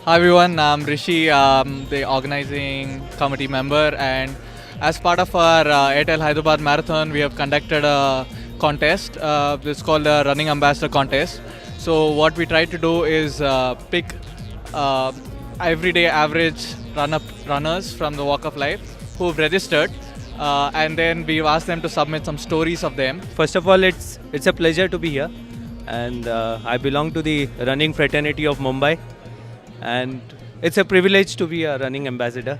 Hi everyone, I'm Rishi, the organizing committee member, and as part of our Airtel Hyderabad Marathon, we have conducted a contest. It's called the Running Ambassador Contest. So what we try to do is pick uh, everyday average runners from the walk of life who've registered, and then we've asked them to submit some stories of them. First of all, it's a pleasure to be here, and I belong to the running fraternity of Mumbai, and it's a privilege to be a running ambassador.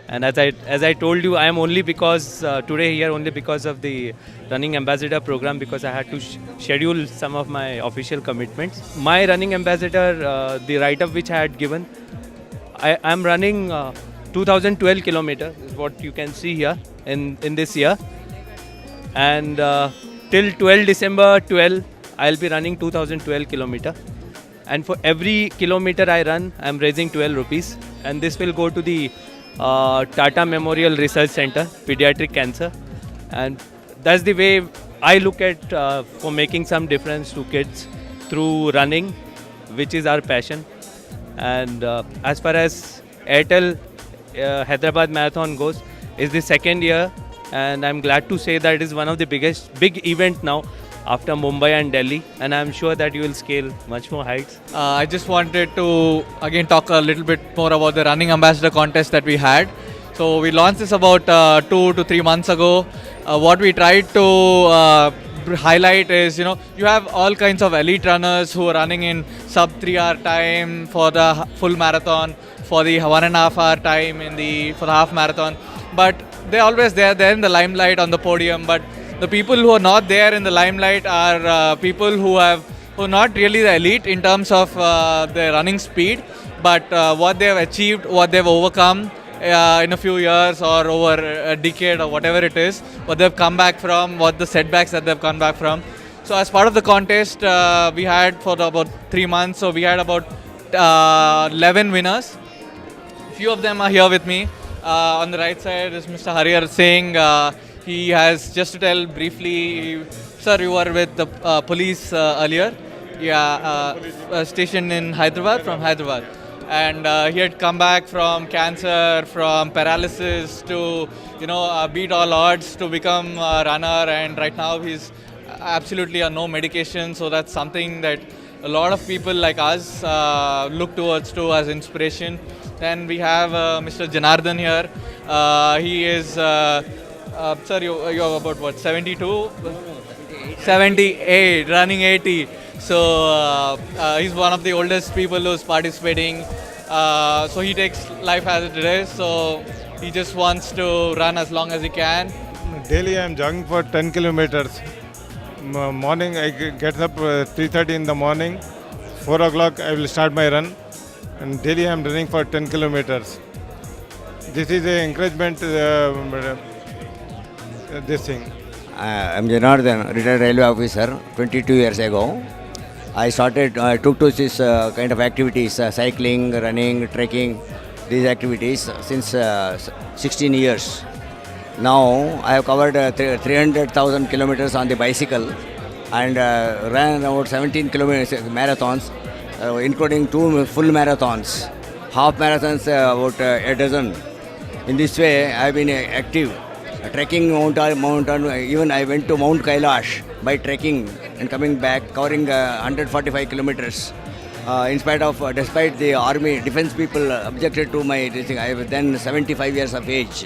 And as I told you, I am only because today here only because of the running ambassador program, because I had to schedule some of my official commitments. My running ambassador, the write-up which I had given, I am running 2012 kilometers, is what you can see here in this year, and till 12 December 12 I'll be running 2012 kilometer, and for every kilometer I run I'm raising 12 rupees, and this will go to the Tata Memorial Research Center Pediatric Cancer. And that's the way I look at for making some difference to kids through running, which is our passion. And as far as Airtel Hyderabad Marathon goes, is the second year, and I'm glad to say that it is one of the big event now after Mumbai and Delhi, and I'm sure that you will scale much more heights. I just wanted to again talk a little bit more about the running ambassador contest that we had. So we launched this about 2 to 3 months ago. What we tried to highlight is, you have all kinds of elite runners who are running in sub 3 hour time for the full marathon, for the 1.5 hour time for the half marathon, but they're always there. They're in the limelight on the podium, but the people who are not there in the limelight are people who are not really the elite in terms of their running speed, but what they have achieved, what they've overcome in a few years or over a decade or whatever it is, what they've come back from, what the setbacks that they've come back from. So as part of the contest, we had for about 3 months, so we had about 11 winners. Few of them are here with me. On the right side is Mr. Harihar Singh. He has, just to tell briefly, sir, you were with the police earlier. Stationed in Hyderabad, from Hyderabad. And he had come back from cancer, from paralysis to, beat all odds to become a runner. And right now he's absolutely on no medication. So that's something that a lot of people like us look towards to as inspiration. Then we have Mr. Janardhan here. He is... sir, you're about what, 72? 78, running 80. So he's one of the oldest people who's participating. So he takes life as it is. So he just wants to run as long as he can. Daily I am jogging for 10 kilometers. Morning I get up 3:30 in the morning. 4 o'clock I will start my run. And daily I am running for 10 kilometers. This is an encouragement. This thing. I'm Janardhan, retired railway officer. 22 years ago, I took to this kind of activities, cycling, running, trekking, these activities since 16 years. Now I have covered 300,000 kilometers on the bicycle and ran about 17 kilometers marathons, including 2 full marathons, half marathons about a dozen. In this way, I have been active. Trekking mountain, even I went to Mount Kailash by trekking and coming back, covering 145 kilometers. Despite the army, defense people objected to my thing. I was then 75 years of age.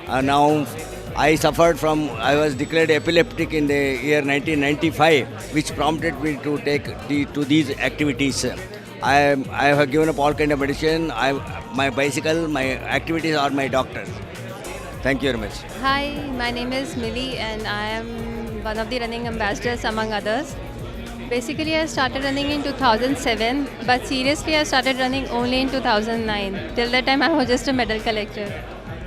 Now I I was declared epileptic in the year 1995, which prompted me to take to these activities. I have given up all kind of medicine. My bicycle, my activities are my doctor. Thank you very much. Hi, my name is Millie and I am one of the running ambassadors among others. Basically, I started running in 2007, but seriously I started running only in 2009. Till that time I was just a medal collector.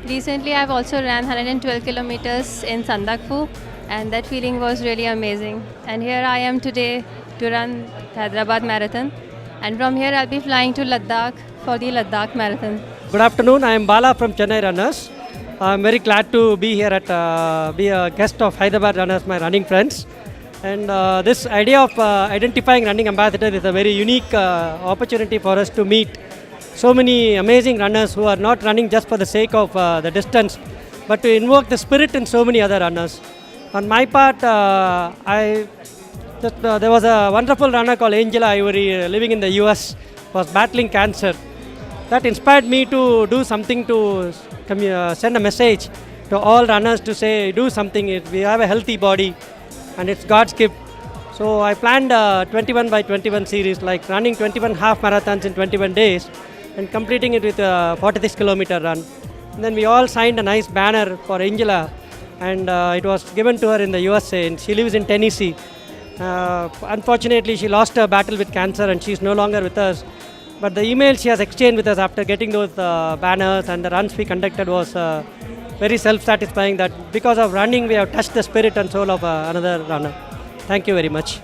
Recently I've also ran 112 kilometers in Sandakphu, and that feeling was really amazing. And here I am today to run Hyderabad Marathon, and from here I'll be flying to Ladakh for the Ladakh Marathon. Good afternoon, I am Bala from Chennai Runners. I'm very glad to be here be a guest of Hyderabad Runners, my running friends. And this idea of identifying running ambassador is a very unique opportunity for us to meet so many amazing runners who are not running just for the sake of the distance, but to invoke the spirit in so many other runners. On my part, there was a wonderful runner called Angela Ivory living in the US, was battling cancer. That inspired me to do something to send a message to all runners to say, do something. We have a healthy body and it's God's gift. So I planned a 21 by 21 series, like running 21 half marathons in 21 days and completing it with a 46 kilometer run. And then we all signed a nice banner for Angela, and it was given to her in the USA, and she lives in Tennessee. Unfortunately, she lost her battle with cancer and she's no longer with us. But the email she has exchanged with us after getting those banners and the runs we conducted was very self-satisfying, that because of running we have touched the spirit and soul of another runner. Thank you very much.